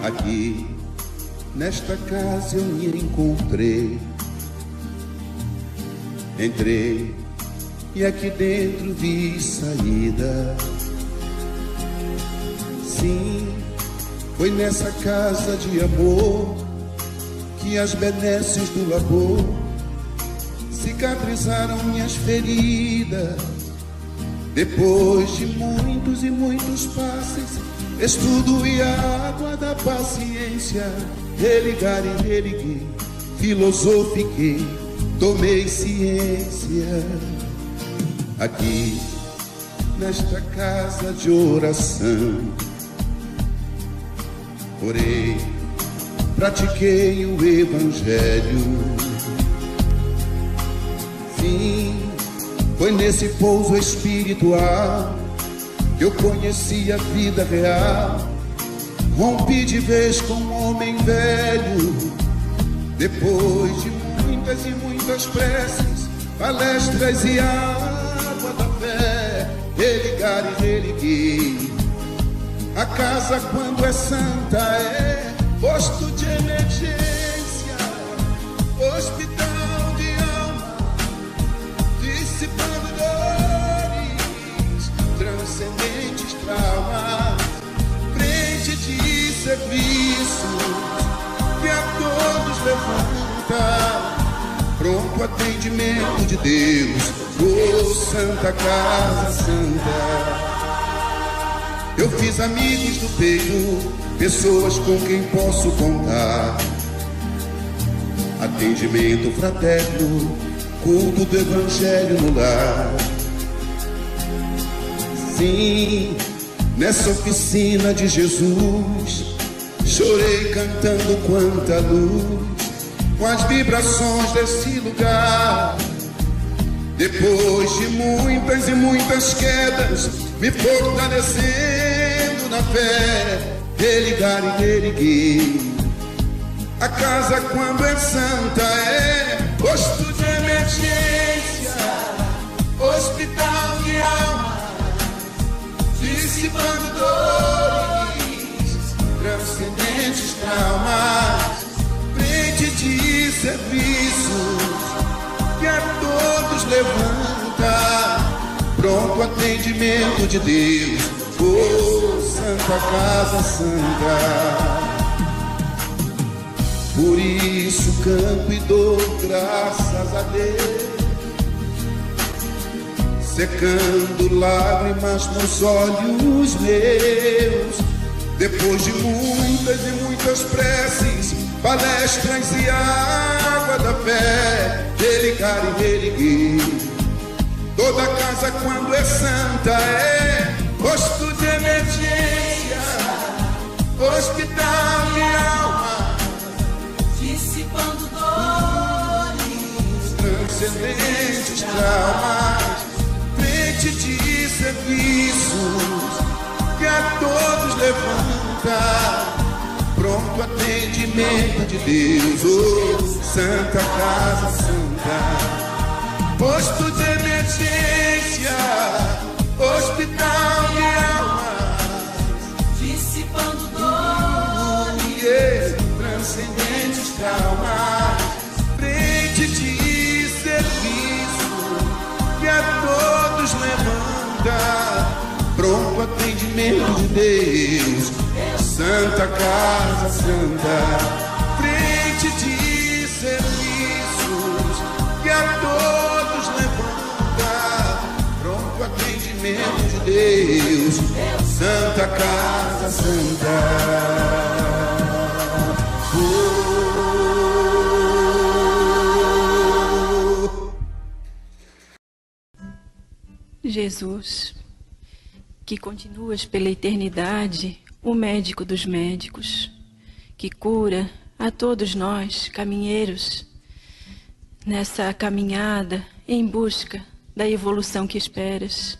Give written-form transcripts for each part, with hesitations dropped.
Aqui, nesta casa eu me encontrei. Entrei e aqui dentro vi saída. Sim, foi nessa casa de amor que as benesses do labor cicatrizaram minhas feridas. Depois de muitos e muitos passes, estudo e a água da paciência, religar e religuei, filosofiquei, tomei ciência. Aqui, nesta casa de oração, orei, pratiquei o evangelho. Sim, foi nesse pouso espiritual que eu conheci a vida real. Rompi de vez com um homem velho. Depois de muitas e muitas preces, palestras e água da fé, religar e religuei. A casa, quando é santa, é posto de emergência, hospital de alma, dissipando dores, transcendentes traumas, frente de serviço que a todos levanta, pronto atendimento de Deus, oh Santa Casa Santa. Eu fiz amigos do peito, pessoas com quem posso contar, atendimento fraterno, culto do evangelho no lar. Sim, nessa oficina de Jesus, chorei cantando quanta luz, com as vibrações desse lugar. Depois de muitas e muitas quedas, me fortalecendo na fé, religar e reerguer. A casa, quando é santa, é posto de emergência, hospital de alma, dissipando dores, transcendentes traumas, frente de serviços que a todos levanta, pronto atendimento de Deus, oh Santa Casa Santa. Por isso canto e dou graças a Deus, secando lágrimas nos olhos meus. Depois de muitas e muitas preces, palestras e água da fé, religar e reerguer. Toda casa, quando é santa, é posto de emergência, hospital de alma, dissipando dores, transcendentes traumas, frente de serviços que a todos levanta, pronto atendimento de Deus, oh Santa Casa Santa. Posto de emergência, hospital de almas, dissipando dores, transcendentes traumas, frente de serviço que a todos levanta, pronto atendimento de Deus, Santa Casa Santa. Frente de serviços que a todos levanta, pronto atendimento de Deus, Santa Casa Santa. Jesus, que continuas pela eternidade, o médico dos médicos, que cura a todos nós, caminheiros, nessa caminhada em busca da evolução que esperas,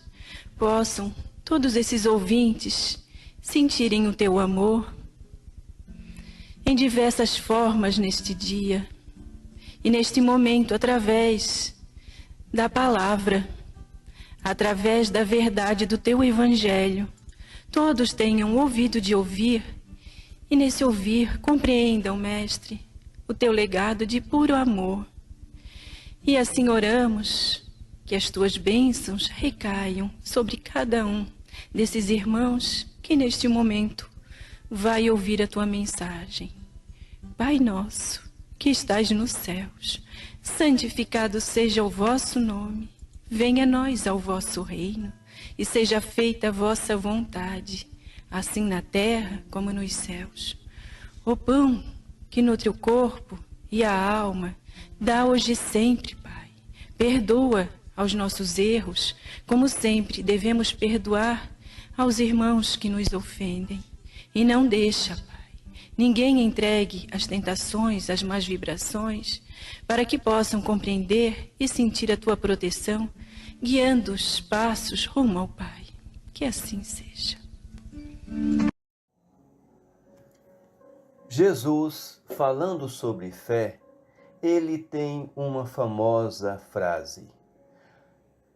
possam todos esses ouvintes sentirem o teu amor em diversas formas neste dia e neste momento, através da palavra, através da verdade do teu evangelho, todos tenham ouvido de ouvir E nesse ouvir, compreendam, Mestre, o teu legado de puro amor. E assim oramos que as tuas bênçãos recaiam sobre cada um desses irmãos que neste momento vai ouvir a tua mensagem. Pai nosso, que estás nos céus, santificado seja o vosso nome. Venha a nós ao vosso reino e seja feita a vossa vontade, assim na terra como nos céus. O pão que nutre o corpo e a alma, dá hoje e sempre, Pai. Perdoa aos nossos erros, como sempre devemos perdoar aos irmãos que nos ofendem. E não deixa, Pai, ninguém entregue as tentações, as más vibrações, para que possam compreender e sentir a tua proteção, guiando os passos rumo ao Pai. Que assim seja. Jesus, falando sobre fé, ele tem uma famosa frase.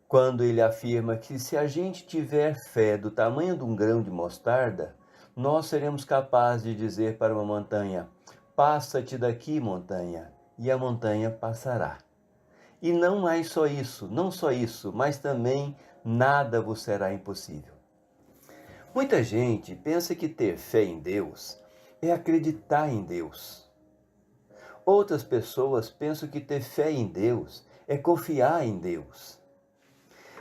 Quando ele afirma que se a gente tiver fé do tamanho de um grão de mostarda, nós seremos capazes de dizer para uma montanha: passa-te daqui, montanha, e a montanha passará. E não mais só isso, não só isso, mas também nada vos será impossível. Muita gente pensa que ter fé em Deus é acreditar em Deus. Outras pessoas pensam que ter fé em Deus é confiar em Deus.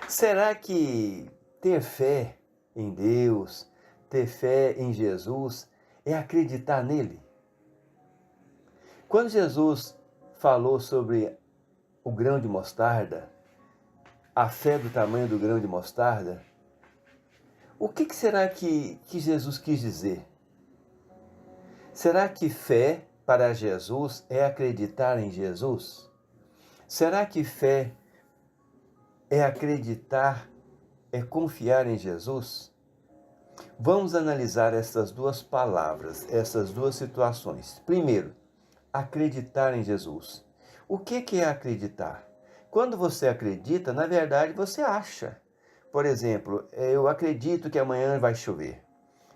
Será que ter fé em Deus, ter fé em Jesus, é acreditar nele? Quando Jesus falou sobre o grão de mostarda, a fé do tamanho do grão de mostarda, o que será que Jesus quis dizer? Será que fé para Jesus é acreditar em Jesus? Será que fé é acreditar, é confiar em Jesus? Vamos analisar essas duas palavras, essas duas situações. Primeiro, acreditar em Jesus. O que é acreditar? Quando você acredita, na verdade você acha. Por exemplo, eu acredito que amanhã vai chover.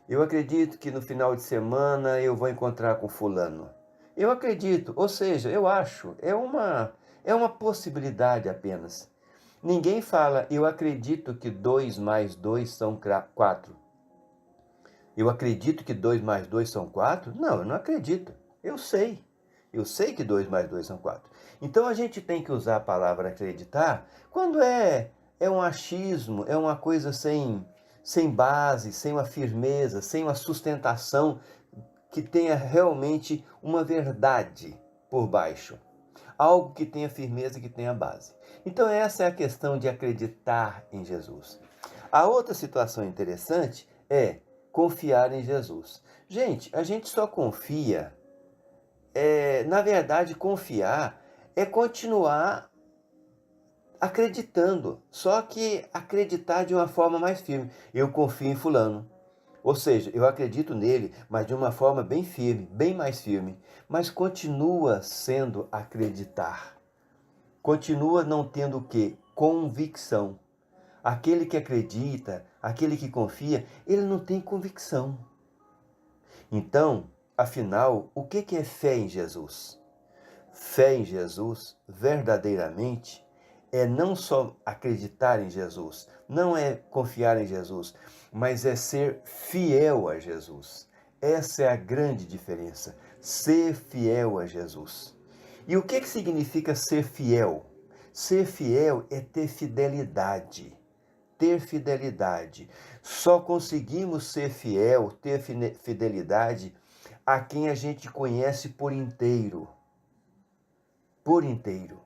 Eu acredito que no final de semana eu vou encontrar com fulano. Eu acredito, ou seja, eu acho. É uma possibilidade apenas. Ninguém fala, eu acredito que 2 mais 2 são 4. Eu acredito que 2 mais 2 são 4? Não, eu não acredito. Eu sei. Eu sei que 2 mais 2 são 4. Então a gente tem que usar a palavra acreditar quando é um achismo, é uma coisa sem base, sem uma firmeza, sem uma sustentação que tenha realmente uma verdade por baixo. Algo que tenha firmeza, que tenha base. Então essa é a questão de acreditar em Jesus. A outra situação interessante é confiar em Jesus. Gente, a gente só confia, na verdade confiar é continuar acreditando, só que acreditar de uma forma mais firme. Eu confio em fulano. Ou seja, eu acredito nele, mas de uma forma bem firme, bem mais firme. Mas continua sendo acreditar. Continua não tendo o quê? Convicção. Aquele que acredita, aquele que confia, ele não tem convicção. Então, afinal, o que é fé em Jesus? Fé em Jesus, verdadeiramente, é não só acreditar em Jesus, não é confiar em Jesus, mas é ser fiel a Jesus. Essa é a grande diferença, ser fiel a Jesus. E o que significa ser fiel? Ser fiel é ter fidelidade. Ter fidelidade. Só conseguimos ser fiel, ter fidelidade a quem a gente conhece por inteiro. Por inteiro.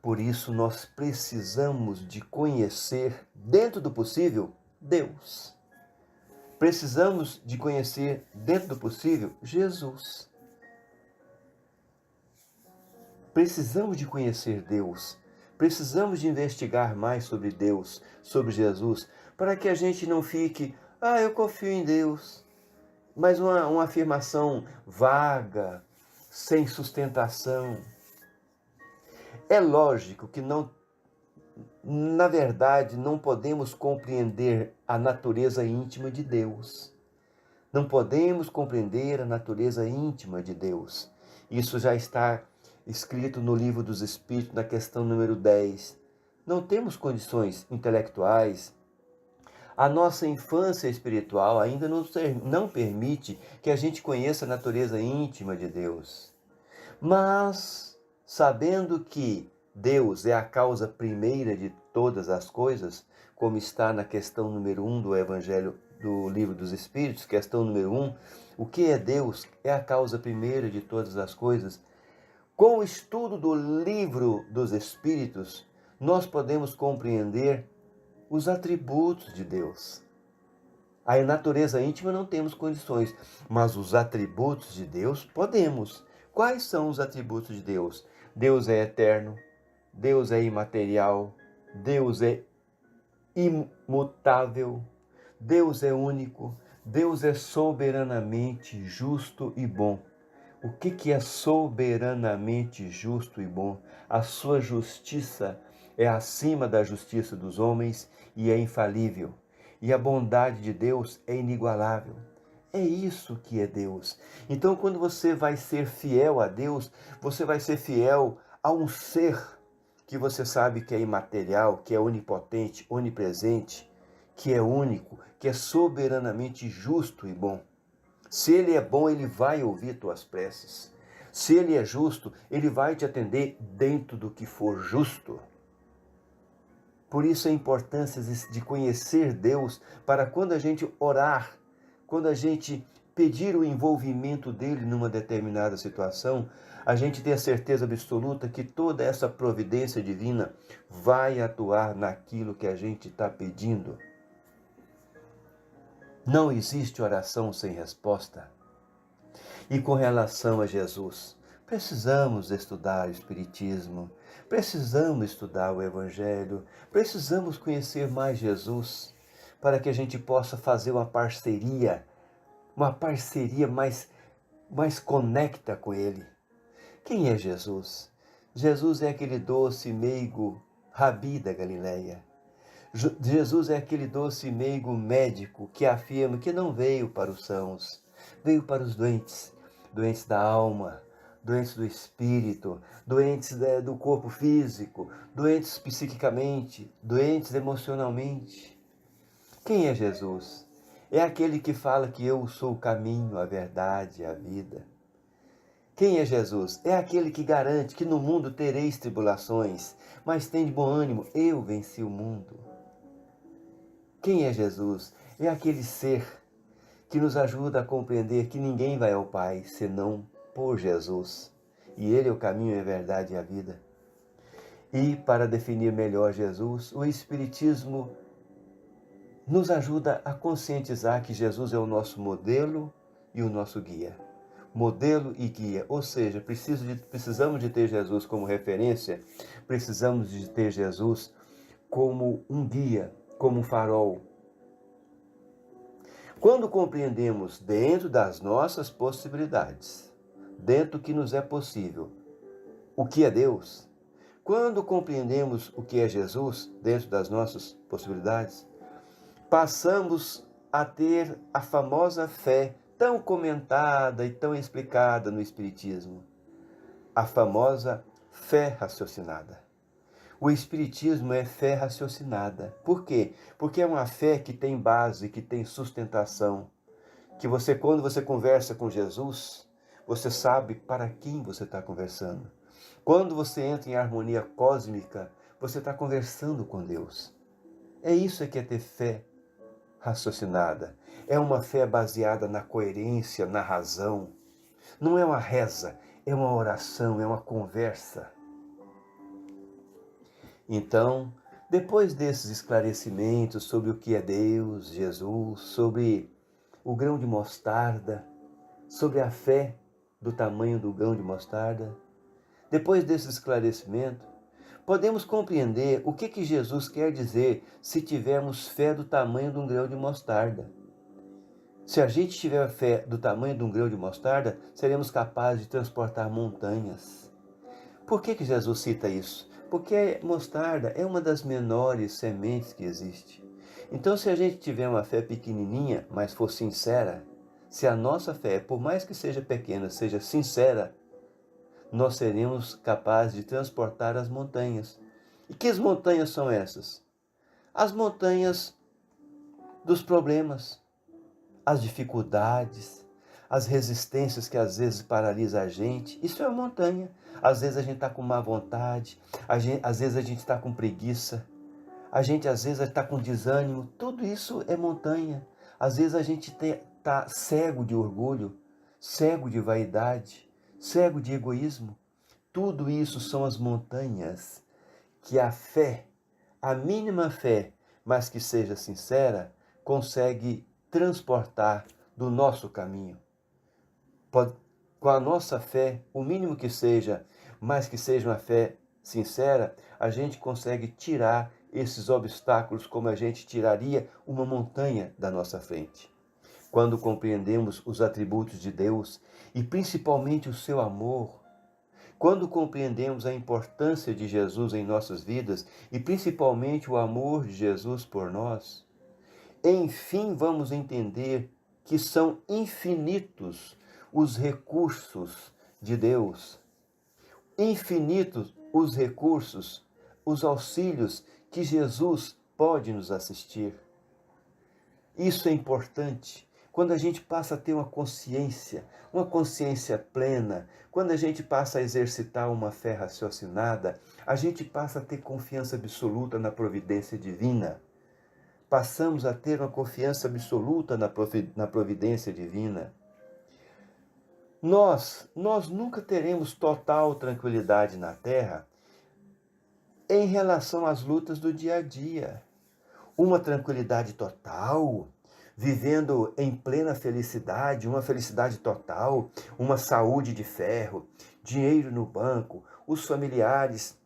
Por isso nós precisamos de conhecer, dentro do possível, Deus. Precisamos de conhecer, dentro do possível, Jesus. Precisamos de conhecer Deus. Precisamos de investigar mais sobre Deus, sobre Jesus, para que a gente não fique, eu confio em Deus. Mas uma afirmação vaga, sem sustentação. É lógico que na verdade, não podemos compreender a natureza íntima de Deus. Não podemos compreender a natureza íntima de Deus. Isso já está escrito no Livro dos Espíritos, na questão número 10. Não temos condições intelectuais. A nossa infância espiritual ainda não permite que a gente conheça a natureza íntima de Deus. Mas, sabendo que Deus é a causa primeira de todas as coisas, como está na questão número 1 do Evangelho do Livro dos Espíritos, questão número 1, o que é Deus? É a causa primeira de todas as coisas. Com o estudo do Livro dos Espíritos, nós podemos compreender os atributos de Deus. A natureza íntima não temos condições, mas os atributos de Deus podemos. Quais são os atributos de Deus? Deus é eterno, Deus é imaterial, Deus é imutável, Deus é único, Deus é soberanamente justo e bom. O que é soberanamente justo e bom? A sua justiça é acima da justiça dos homens e é infalível. E a bondade de Deus é inigualável. É isso que é Deus. Então, quando você vai ser fiel a Deus, você vai ser fiel a um ser que você sabe que é imaterial, que é onipotente, onipresente, que é único, que é soberanamente justo e bom. Se ele é bom, ele vai ouvir tuas preces. Se ele é justo, ele vai te atender dentro do que for justo. Por isso a importância de conhecer Deus, para quando a gente orar, quando a gente pedir o envolvimento dele numa determinada situação, a gente ter a certeza absoluta que toda essa providência divina vai atuar naquilo que a gente está pedindo. Não existe oração sem resposta. E com relação a Jesus, precisamos estudar o Espiritismo, precisamos estudar o Evangelho, precisamos conhecer mais Jesus, para que a gente possa fazer uma parceria mais conecta com Ele. Quem é Jesus? Jesus é aquele doce meigo Rabi da Galileia. Jesus é aquele doce meigo médico que afirma que não veio para os sãos, veio para os doentes, doentes da alma, doentes do espírito, doentes do corpo físico, doentes psiquicamente, doentes emocionalmente. Quem é Jesus? É aquele que fala que eu sou o caminho, a verdade e a vida. Quem é Jesus? É aquele que garante que no mundo tereis tribulações, mas tem de bom ânimo, eu venci o mundo. Quem é Jesus? É aquele ser que nos ajuda a compreender que ninguém vai ao Pai senão por Jesus. E Ele é o caminho, a verdade e a vida. E para definir melhor Jesus, o Espiritismo nos ajuda a conscientizar que Jesus é o nosso modelo e o nosso guia. Modelo e guia, ou seja, precisamos de ter Jesus como referência, precisamos de ter Jesus como um guia, como um farol. Quando compreendemos dentro das nossas possibilidades, dentro do que nos é possível, o que é Deus, quando compreendemos o que é Jesus dentro das nossas possibilidades, passamos a ter a famosa fé tão comentada e tão explicada no Espiritismo, a famosa fé raciocinada. O Espiritismo é fé raciocinada. Por quê? Porque é uma fé que tem base, que tem sustentação, que quando você conversa com Jesus, você sabe para quem você está conversando. Quando você entra em harmonia cósmica, você está conversando com Deus. É isso que é ter fé raciocinada. É uma fé baseada na coerência, na razão. Não é uma reza, é uma oração, é uma conversa. Então, depois desses esclarecimentos sobre o que é Deus, Jesus, sobre o grão de mostarda, sobre a fé do tamanho do grão de mostarda, depois desse esclarecimento, podemos compreender o que Jesus quer dizer se tivermos fé do tamanho de um grão de mostarda. Se a gente tiver fé do tamanho de um grão de mostarda, seremos capazes de transportar montanhas. Por que Jesus cita isso? Porque mostarda é uma das menores sementes que existe. Então, se a gente tiver uma fé pequenininha, mas for sincera, se a nossa fé, por mais que seja pequena, seja sincera, nós seremos capazes de transportar as montanhas. E que montanhas são essas? As montanhas dos problemas, as dificuldades, as resistências que às vezes paralisam a gente. Isso é uma montanha. Às vezes a gente está com má vontade, às vezes a gente está com preguiça, às vezes está com desânimo. Tudo isso é montanha. Às vezes a gente está cego de orgulho, cego de vaidade, cego de egoísmo. Tudo isso são as montanhas que a fé, a mínima fé, mas que seja sincera, consegue transportar do nosso caminho. Com a nossa fé, o mínimo que seja, mas que seja uma fé sincera, a gente consegue tirar esses obstáculos como a gente tiraria uma montanha da nossa frente. Quando compreendemos os atributos de Deus e principalmente o seu amor, quando compreendemos a importância de Jesus em nossas vidas e principalmente o amor de Jesus por nós, enfim vamos entender que são infinitos os recursos de Deus, infinitos os recursos, os auxílios que Jesus pode nos assistir. Isso é importante. Quando a gente passa a ter uma consciência plena, quando a gente passa a exercitar uma fé raciocinada, a gente passa a ter confiança absoluta na providência divina. Passamos a ter uma confiança absoluta na providência divina. Nós nunca teremos total tranquilidade na terra em relação às lutas do dia a dia. Uma tranquilidade total, vivendo em plena felicidade, uma felicidade total, uma saúde de ferro, dinheiro no banco, os familiares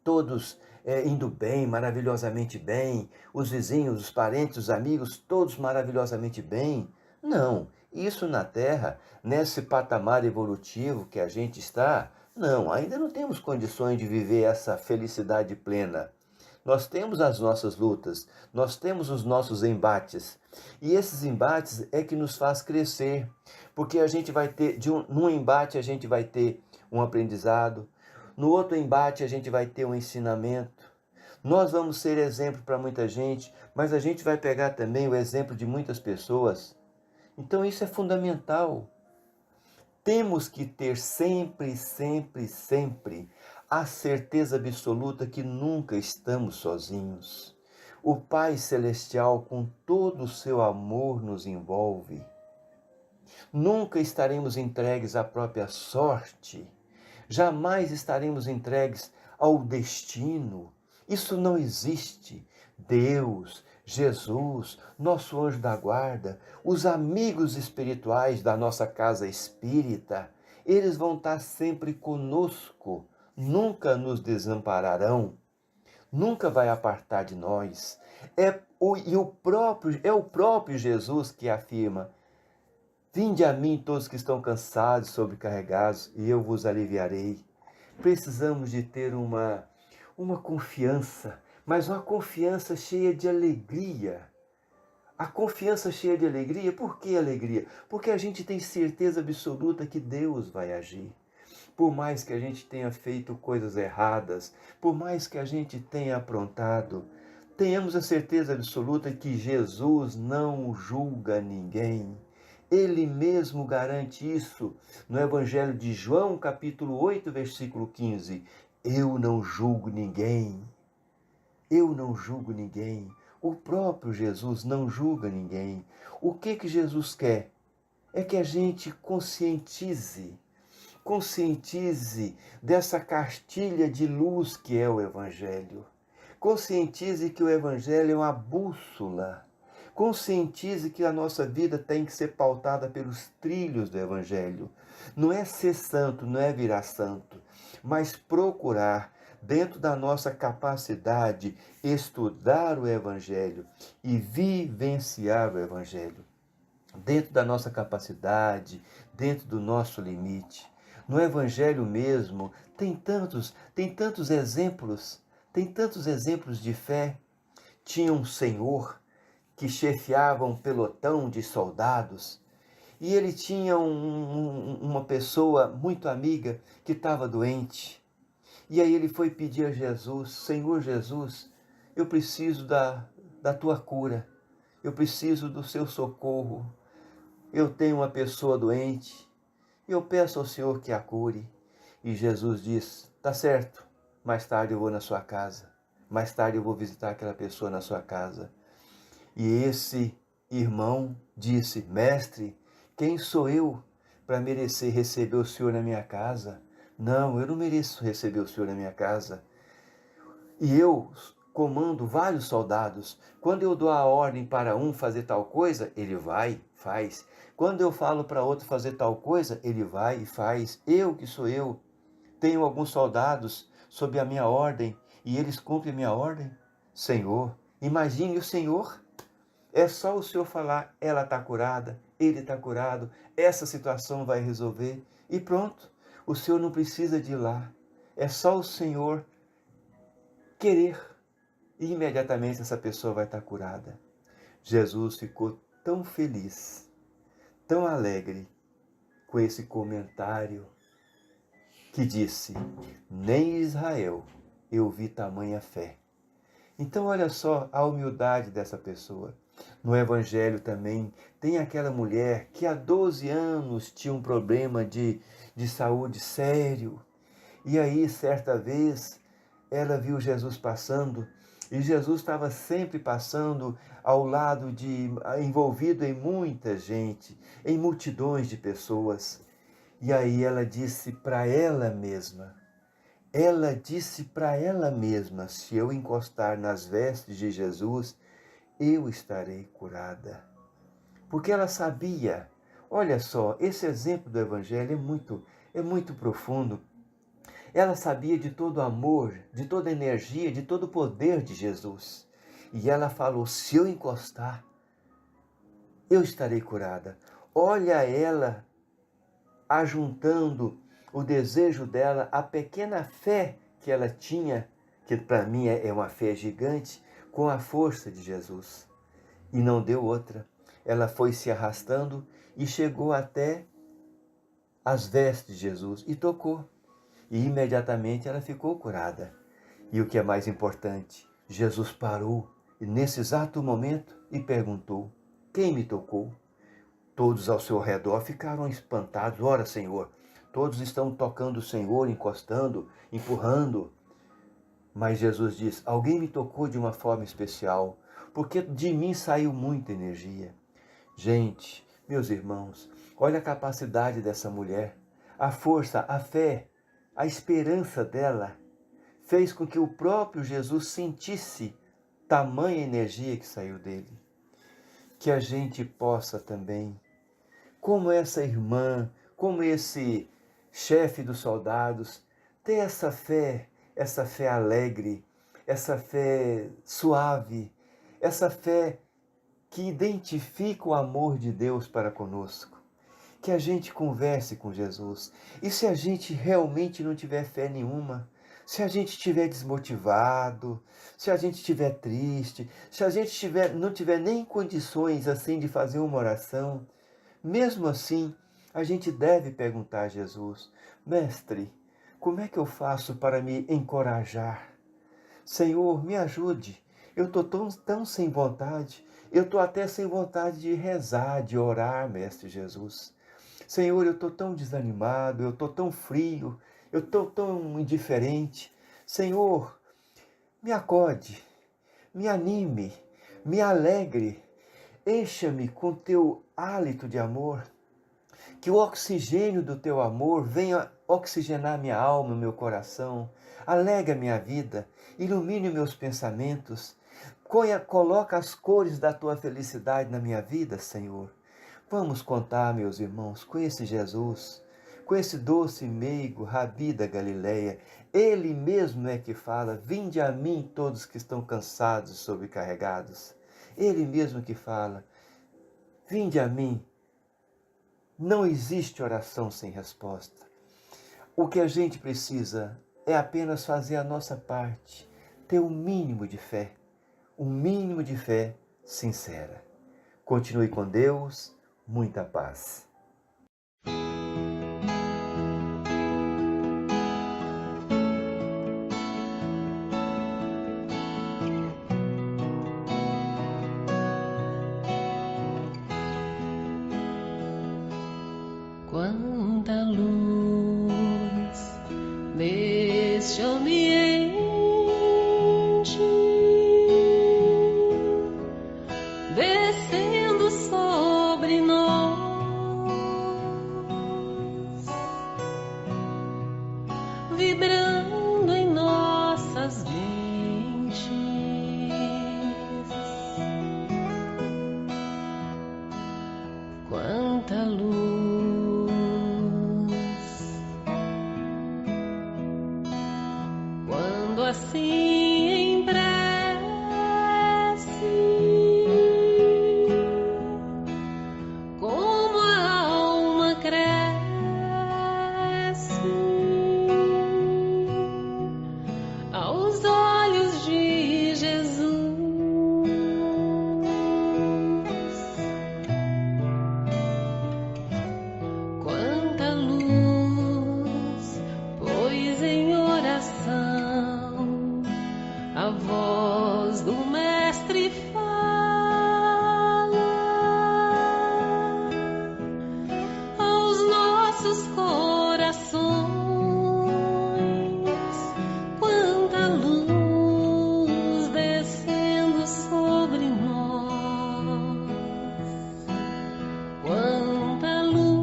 todos indo bem, maravilhosamente bem, os vizinhos, os parentes, os amigos, todos maravilhosamente bem. Não, isso na Terra, nesse patamar evolutivo que a gente está, não, ainda não temos condições de viver essa felicidade plena. Nós temos as nossas lutas, nós temos os nossos embates. E esses embates é que nos faz crescer, porque a gente vai ter, num embate a gente vai ter um aprendizado, no outro embate a gente vai ter um ensinamento. Nós vamos ser exemplo para muita gente, mas a gente vai pegar também o exemplo de muitas pessoas. Então isso é fundamental. Temos que ter sempre a certeza absoluta que nunca estamos sozinhos. O Pai Celestial, com todo o seu amor, nos envolve. Nunca estaremos entregues à própria sorte. Jamais estaremos entregues ao destino. Isso não existe. Deus, Jesus, nosso anjo da guarda, os amigos espirituais da nossa casa espírita, eles vão estar sempre conosco, nunca nos desampararão, nunca vai apartar de nós. É o próprio Jesus que afirma: vinde a mim todos que estão cansados, sobrecarregados, e eu vos aliviarei. Precisamos de ter uma confiança, mas uma confiança cheia de alegria. A confiança cheia de alegria, por que alegria? Porque a gente tem certeza absoluta que Deus vai agir. Por mais que a gente tenha feito coisas erradas, por mais que a gente tenha aprontado, tenhamos a certeza absoluta que Jesus não julga ninguém. Ele mesmo garante isso no Evangelho de João, capítulo 8, versículo 15. Eu não julgo ninguém. Eu não julgo ninguém. O próprio Jesus não julga ninguém. O que Jesus quer? É que a gente conscientize dessa cartilha de luz que é o Evangelho. Conscientize que o Evangelho é uma bússola. Conscientize que a nossa vida tem que ser pautada pelos trilhos do Evangelho. Não é ser santo, não é virar santo, mas procurar, dentro da nossa capacidade, estudar o Evangelho e vivenciar o Evangelho. Dentro da nossa capacidade, dentro do nosso limite. No Evangelho mesmo, tem tantos exemplos de fé. Tinha um senhor que chefiava um pelotão de soldados, E ele tinha uma pessoa muito amiga que estava doente. E aí ele foi pedir a Jesus: Senhor Jesus, eu preciso da tua cura. Eu preciso do seu socorro. Eu tenho uma pessoa doente. Eu peço ao Senhor que a cure. E Jesus diz: tá certo, mais tarde eu vou na sua casa. Mais tarde eu vou visitar aquela pessoa na sua casa. E esse irmão disse: mestre, quem sou eu para merecer receber o Senhor na minha casa? Não, eu não mereço receber o Senhor na minha casa. E eu comando vários soldados. Quando eu dou a ordem para um fazer tal coisa, ele vai, faz. Quando eu falo para outro fazer tal coisa, ele vai e faz. Eu, que sou eu, tenho alguns soldados sob a minha ordem e eles cumprem a minha ordem. Senhor, imagine o Senhor. É só o Senhor falar: ela está curada, ele está curado, essa situação vai resolver. E pronto, o Senhor não precisa de ir lá. É só o Senhor querer. E imediatamente essa pessoa vai estar curada. Jesus ficou tão feliz, tão alegre com esse comentário, que disse: nem em Israel eu vi tamanha fé. Então olha só a humildade dessa pessoa. No Evangelho também tem aquela mulher que há 12 anos tinha um problema de saúde sério. E aí, certa vez, ela viu Jesus passando, e Jesus estava sempre passando ao lado envolvido em muita gente, em multidões de pessoas. E aí ela disse para ela mesma, se eu encostar nas vestes de Jesus, eu estarei curada. Porque ela sabia, olha só, esse exemplo do Evangelho é muito profundo. Ela sabia de todo o amor, de toda a energia, de todo o poder de Jesus. E ela falou: se eu encostar, eu estarei curada. Olha ela ajuntando o desejo dela, a pequena fé que ela tinha, que para mim é uma fé gigante, com a força de Jesus. E não deu outra. Ela foi se arrastando e chegou até as vestes de Jesus e tocou. E imediatamente ela ficou curada. E o que é mais importante, Jesus parou e nesse exato momento e perguntou: quem me tocou? Todos ao seu redor ficaram espantados. Ora, Senhor, todos estão tocando o Senhor, encostando, empurrando. Mas Jesus diz: alguém me tocou de uma forma especial, porque de mim saiu muita energia. Gente, meus irmãos, olha a capacidade dessa mulher, a força, a fé, a esperança dela fez com que o próprio Jesus sentisse tamanha energia que saiu dele. Que a gente possa também, como essa irmã, como esse chefe dos soldados, ter essa fé alegre, essa fé suave, essa fé que identifica o amor de Deus para conosco. Que a gente converse com Jesus. E se a gente realmente não tiver fé nenhuma, se a gente estiver desmotivado, se a gente estiver triste, se a gente não tiver nem condições assim de fazer uma oração, mesmo assim, a gente deve perguntar a Jesus: mestre, como é que eu faço para me encorajar? Senhor, me ajude. Eu estou tão sem vontade. Eu estou até sem vontade de rezar, de orar, mestre Jesus. Senhor, eu estou tão desanimado, eu estou tão frio, eu estou tão indiferente. Senhor, me acode, me anime, me alegre, encha-me com teu hálito de amor, que o oxigênio do teu amor venha oxigenar minha alma, meu coração, alegra minha vida, ilumine meus pensamentos, coloca as cores da tua felicidade na minha vida, Senhor. Vamos contar, meus irmãos, com esse Jesus, com esse doce e meigo Rabi da Galileia. Ele mesmo é que fala: vinde a mim todos que estão cansados e sobrecarregados. Ele mesmo que fala: vinde a mim. Não existe oração sem resposta. O que a gente precisa é apenas fazer a nossa parte, ter um mínimo de fé sincera. Continue com Deus, muita paz. Quanta luz neste ambiente, descendo sobre nós, vibrando em nossas mentes. Quanta luz, quando assim em prece como a alma cresce aos olhos de Jesus. Quanta luz, pois em oração a voz do Mestre fala aos nossos corações. Quanta luz descendo sobre nós. Quanta luz,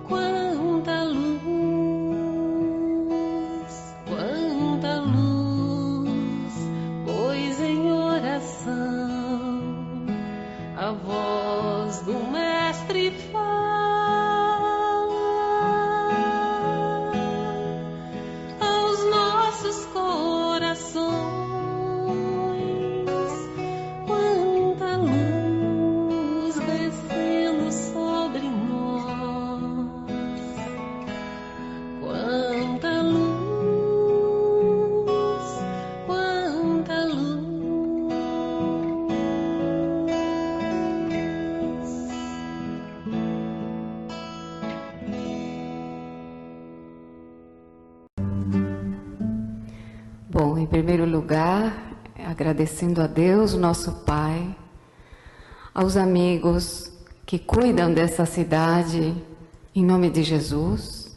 quanta luz, quanta luz, pois em oração a voz do Mestre fala aos nossos corações. Quanta luz descendo sobre nós. Quanta luz, quanta luz. Bom, em primeiro lugar, agradecendo a Deus, nosso Pai, aos amigos que cuidam dessa cidade, em nome de Jesus,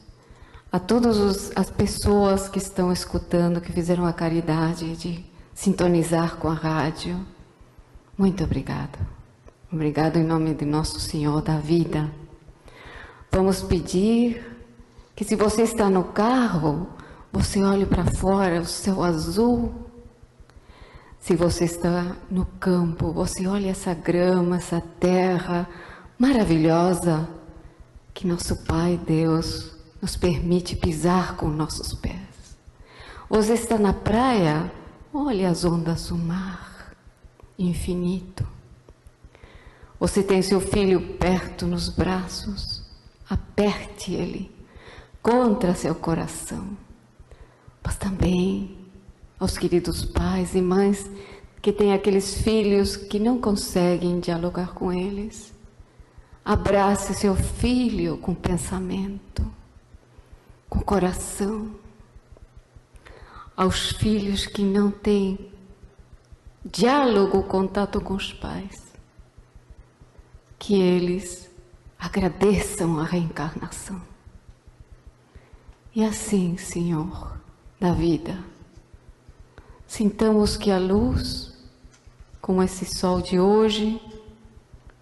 a todas as pessoas que estão escutando, que fizeram a caridade de sintonizar com a rádio. Muito obrigado. Obrigado em nome de nosso Senhor da vida. Vamos pedir que, se você está no carro, você olhe para fora, o céu azul. Se você está no campo, você olhe essa grama, essa terra maravilhosa que nosso Pai Deus nos permite pisar com nossos pés. Você está na praia, olhe as ondas do mar infinito. Você tem seu filho perto nos braços, aperte ele contra seu coração. Mas também aos queridos pais e mães que têm aqueles filhos que não conseguem dialogar com eles. Abrace seu filho com pensamento, com coração. Aos filhos que não têm diálogo, contato com os pais, que eles agradeçam a reencarnação. E assim, Senhor da vida, sintamos que a luz, como esse sol de hoje,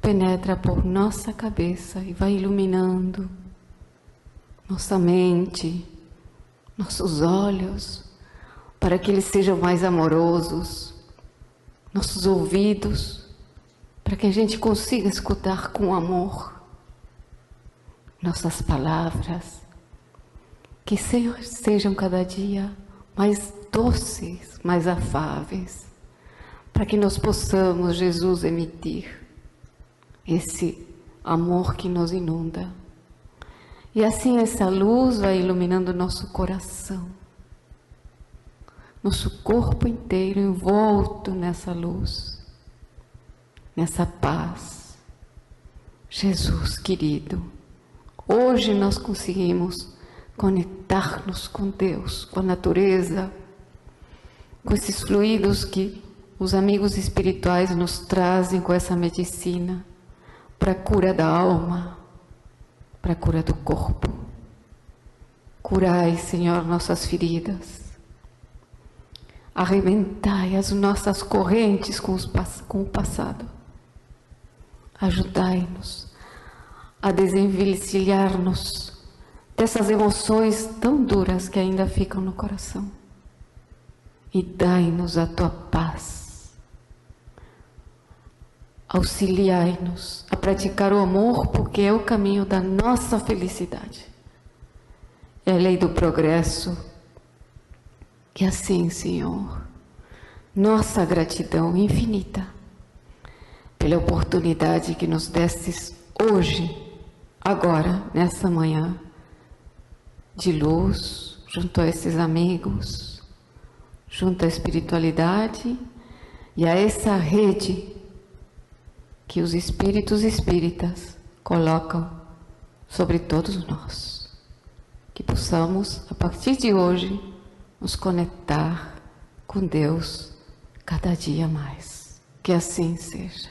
penetra por nossa cabeça e vai iluminando nossa mente, nossos olhos, para que eles sejam mais amorosos, nossos ouvidos, para que a gente consiga escutar com amor nossas palavras, que sejam cada dia mais doces, mais afáveis, para que nós possamos, Jesus, emitir esse amor que nos inunda. E assim essa luz vai iluminando nosso coração, nosso corpo inteiro envolto nessa luz, nessa paz. Jesus querido, hoje nós conseguimos conectar-nos com Deus, com a natureza, com esses fluidos que os amigos espirituais nos trazem com essa medicina para a cura da alma, para a cura do corpo. Curai, Senhor, nossas feridas. Arrebentai as nossas correntes com o passado. Ajudai-nos a desenvencilhar-nos dessas emoções tão duras que ainda ficam no coração. E dai-nos a tua paz. Auxiliai-nos a praticar o amor, porque é o caminho da nossa felicidade. É a lei do progresso. Que assim, Senhor, nossa gratidão infinita pela oportunidade que nos destes hoje, agora, nessa manhã, de luz, junto a esses amigos, junto à espiritualidade e a essa rede que os espíritos espíritas colocam sobre todos nós. Que possamos, a partir de hoje, nos conectar com Deus cada dia mais. Que assim seja.